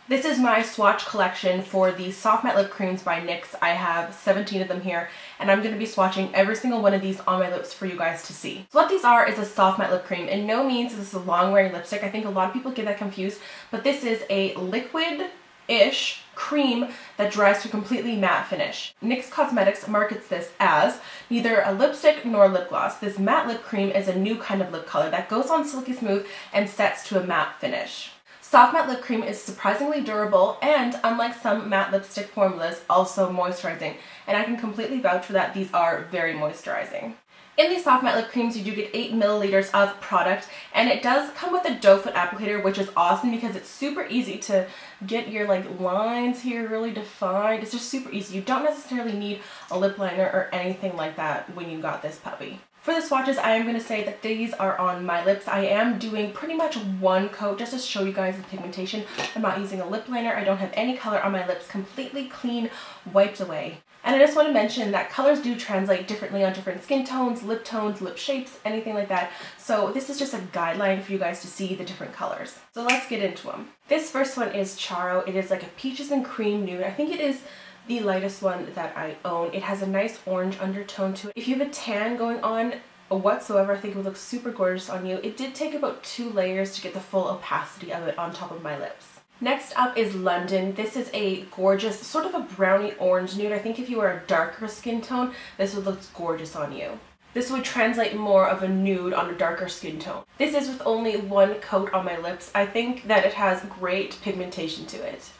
This is my swatch collection for the soft matte lip creams by NYX. I have 17 of them here, and I'm going to be swatching every single one of these on my lips for you guys to see. So what these are is a soft matte lip cream. In no means is this a long wearing lipstick. I think a lot of people get that confused, but this is a liquid-ish cream that dries to a completely matte finish. NYX Cosmetics markets this as neither a lipstick nor lip gloss. This matte lip cream is a new kind of lip color that goes on silky smooth and sets to a matte finish. Soft matte lip cream is surprisingly durable and, unlike some matte lipstick formulas, also moisturizing. And I can completely vouch for that. These are very moisturizing. In these soft matte lip creams, you do get 8 milliliters of product, and it does come with a doe foot applicator, which is awesome because it's super easy to get your lines here really defined. It's just super easy. You don't necessarily need a lip liner or anything like that when you got this puppy. For the swatches, I am going to say that these are on my lips. I am doing pretty much one coat just to show you guys the pigmentation. I'm not using a lip liner. I don't have any color on my lips. Completely clean, wiped away. And I just want to mention that colors do translate differently on different skin tones, lip shapes, anything like that. So this is just a guideline for you guys to see the different colors. So let's get into them. This first one is Charo. It is like a peaches and cream nude. I think it is the lightest one that I own. It has a nice orange undertone to it. If you have a tan going on whatsoever, I think it would look super gorgeous on you. It did take about 2 layers to get the full opacity of it on top of my lips. Next up is London. This is a gorgeous, sort of a brownie orange nude. I think if you are a darker skin tone, this would look gorgeous on you. This would translate more of a nude on a darker skin tone. This is with only one coat on my lips. I think that it has great pigmentation to it.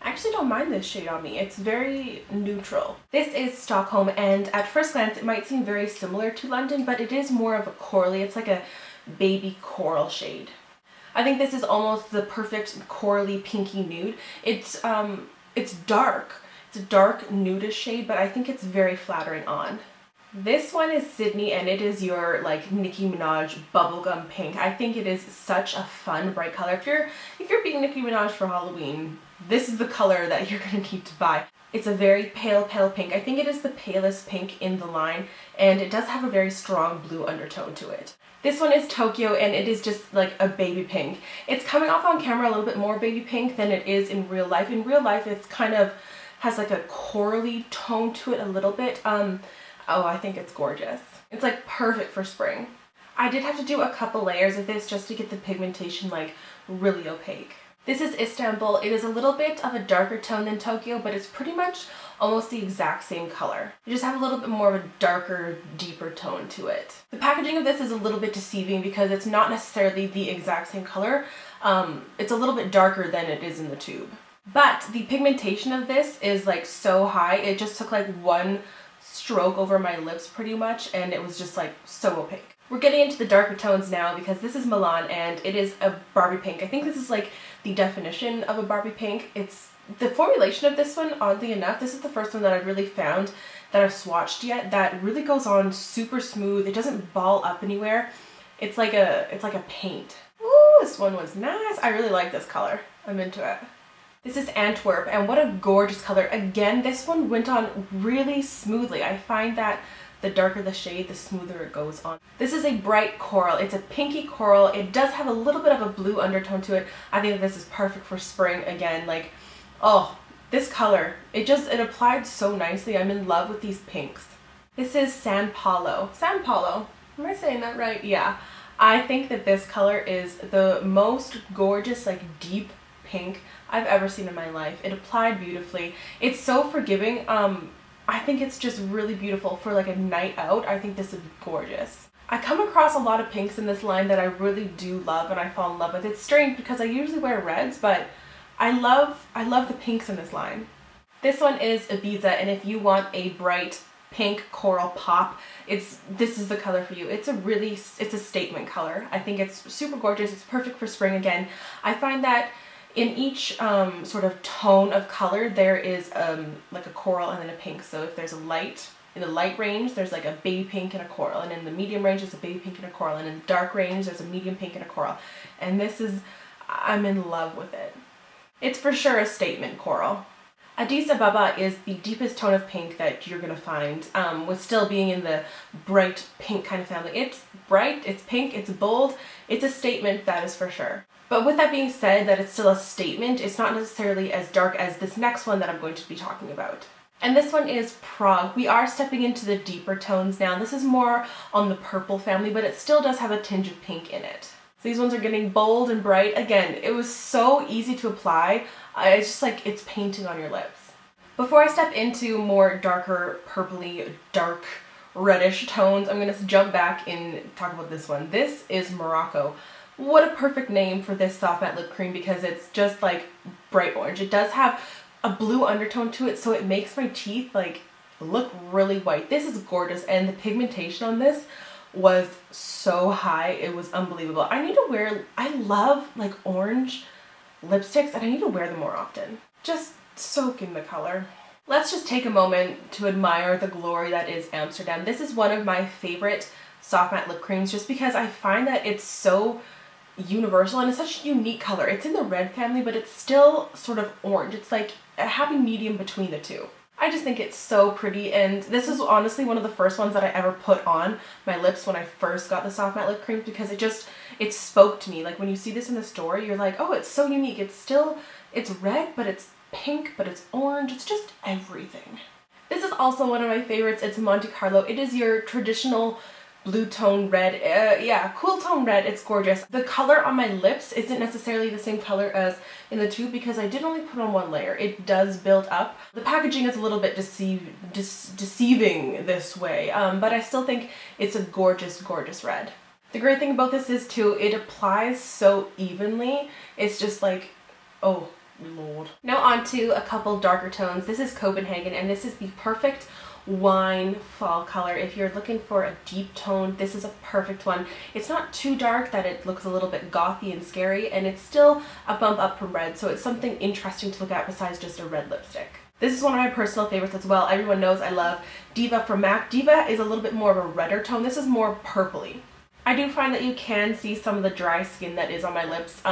I actually don't mind this shade on me. It's very neutral. This is Stockholm, and at first glance it might seem very similar to London, but it is more of a corally. It's like a baby coral shade. I think this is almost the perfect corally pinky nude. It's dark. It's a dark nudish shade, but I think it's very flattering on. This one is Sydney, and it is your Nicki Minaj bubblegum pink. I think it is such a fun bright color. If you're being Nicki Minaj for Halloween, this is the color that you're gonna need to buy. It's a very pale pink. I think it is the palest pink in the line, and it does have a very strong blue undertone to it. This one is Tokyo, and it is just like a baby pink. It's coming off on camera a little bit more baby pink than it is in real life. In real life, it's kind of has like a corally tone to it a little bit. Oh, I think it's gorgeous. It's like perfect for spring. I did have to do a couple layers of this just to get the pigmentation really opaque. This is Istanbul. It is a little bit of a darker tone than Tokyo, but it's pretty much almost the exact same color. You just have a little bit more of a darker, deeper tone to it. The packaging of this is a little bit deceiving because it's not necessarily the exact same color. It's a little bit darker than it is in the tube. But the pigmentation of this is so high. It just took one stroke over my lips pretty much, and it was just so opaque. We're getting into the darker tones now because this is Milan, and it is a Barbie pink. I think this is the definition of a Barbie pink. It's the formulation of this one, oddly enough, this is the first one that I've really found that I've swatched yet that really goes on super smooth. It doesn't ball up anywhere. It's like a paint. Ooh, this one was nice. I really like this color. I'm into it. This is Antwerp, and what a gorgeous color. Again, this one went on really smoothly. I find that the darker the shade, the smoother it goes on. This is a bright coral. It's a pinky coral. It does have a little bit of a blue undertone to it. I think that this is perfect for spring again. Oh, this color, it applied so nicely. I'm in love with these pinks. This is San Paulo. San Paulo, am I saying that right? Yeah. I think that this color is the most gorgeous, deep pink I've ever seen in my life. It applied beautifully. It's so forgiving. I think it's just really beautiful for a night out. I think this would be gorgeous. I come across a lot of pinks in this line that I really do love and I fall in love with. It's strange because I usually wear reds, but I love the pinks in this line. This one is Ibiza, and if you want a bright pink coral pop, this is the color for you. It's a statement color. I think it's super gorgeous. It's perfect for spring again. I find that in each sort of tone of color, there is a coral and then a pink. So if there's in the light range, there's a baby pink and a coral. And in the medium range, there's a baby pink and a coral. And in the dark range, there's a medium pink and a coral. And I'm in love with it. It's for sure a statement coral. Addis Ababa is the deepest tone of pink that you're gonna find, with still being in the bright pink kind of family. It's bright, it's pink, it's bold, it's a statement, that is for sure. But with that being said, that it's still a statement, it's not necessarily as dark as this next one that I'm going to be talking about. And this one is Prague. We are stepping into the deeper tones now. This is more on the purple family, but it still does have a tinge of pink in it. So these ones are getting bold and bright. Again, it was so easy to apply. It's just like it's painting on your lips. Before I step into more darker, purpley, dark, reddish tones, I'm going to jump back and talk about this one. This is Morocco. What a perfect name for this soft matte lip cream because it's just like bright orange. It does have a blue undertone to it, so it makes my teeth like look really white. This is gorgeous, and the pigmentation on this was so high. It was unbelievable. I love like orange lipsticks, and I need to wear them more often. Just soak in the color. Let's just take a moment to admire the glory that is Amsterdam. This is one of my favorite soft matte lip creams just because I find that it's so universal and it's such a unique color. It's in the red family, but it's still sort of orange. It's like a happy medium between the two. I just think it's so pretty, and this is honestly one of the first ones that I ever put on my lips when I first got the soft matte lip cream because it spoke to me. Like when you see this in the store, you're like, oh, it's so unique. It's red, but it's pink, but it's orange. It's just everything. This is also one of my favorites. It's Monte Carlo. It is your traditional blue tone red, cool tone red. It's gorgeous. The color on my lips isn't necessarily the same color as in the tube because I did only put on one layer. It does build up. The packaging is a little bit deceiving this way, but I still think it's a gorgeous, gorgeous red. The great thing about this is too, it applies so evenly. It's just like, oh Lord. Now on to a couple darker tones. This is Copenhagen, and this is the perfect wine fall color. If you're looking for a deep tone, this is a perfect one. It's not too dark that it looks a little bit gothy and scary, and it's still a bump up from red, so it's something interesting to look at besides just a red lipstick. This is one of my personal favorites as well. Everyone knows I love Diva from MAC. Diva is a little bit more of a redder tone. This is more purpley. I do find that you can see some of the dry skin that is on my lips.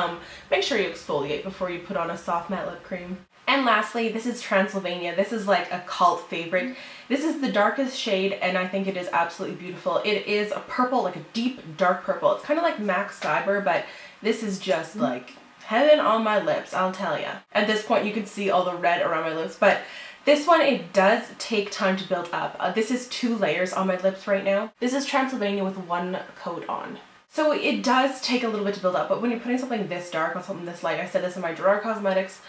Make sure you exfoliate before you put on a soft matte lip cream. And lastly, this is Transylvania. This is like a cult favorite. This is the darkest shade, and I think it is absolutely beautiful. It is a purple, like a deep, dark purple. It's kind of like MAC Cyber, but this is just like heaven on my lips, I'll tell ya. At this point, you can see all the red around my lips, but this one, it does take time to build up. This is 2 layers on my lips right now. This is Transylvania with 1 coat on. So it does take a little bit to build up, but when you're putting something this dark on something this light, I said this in my Gerard Cosmetics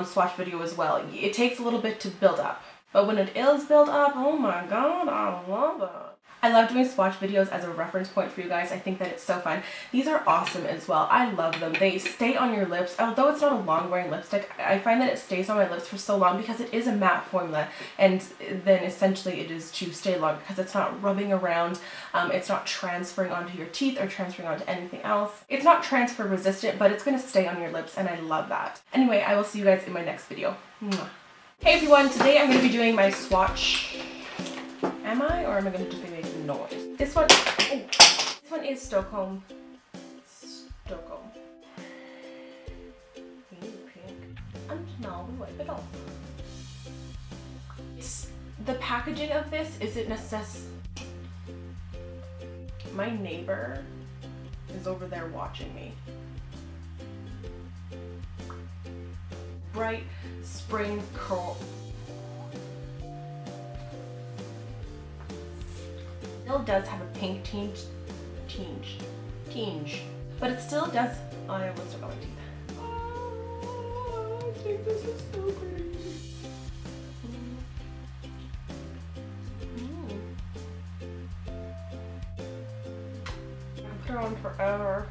swatch video as well, it takes a little bit to build up. But when it is built up, oh my god, I love it. I love doing swatch videos as a reference point for you guys. I think that it's so fun. These are awesome as well. I love them. They stay on your lips. Although it's not a long wearing lipstick, I find that it stays on my lips for so long because it is a matte formula, and then essentially it is to stay long because it's not rubbing around, it's not transferring onto your teeth or transferring onto anything else. It's not transfer resistant, but it's going to stay on your lips, and I love that. Anyway, I will see you guys in my next video. Mwah. Hey everyone, today I'm going to be doing my swatch. Am I? Or am I going to just be making noise? This one is Stockholm. Stockholm. Pink. And now we wipe it off. The packaging of this isn't necessary. My neighbor is over there watching me. Bright spring curl. Still does have a pink tinge, but it still does. Oh, I almost took out my teeth. Oh, I think this is so pretty. I'll put her on forever.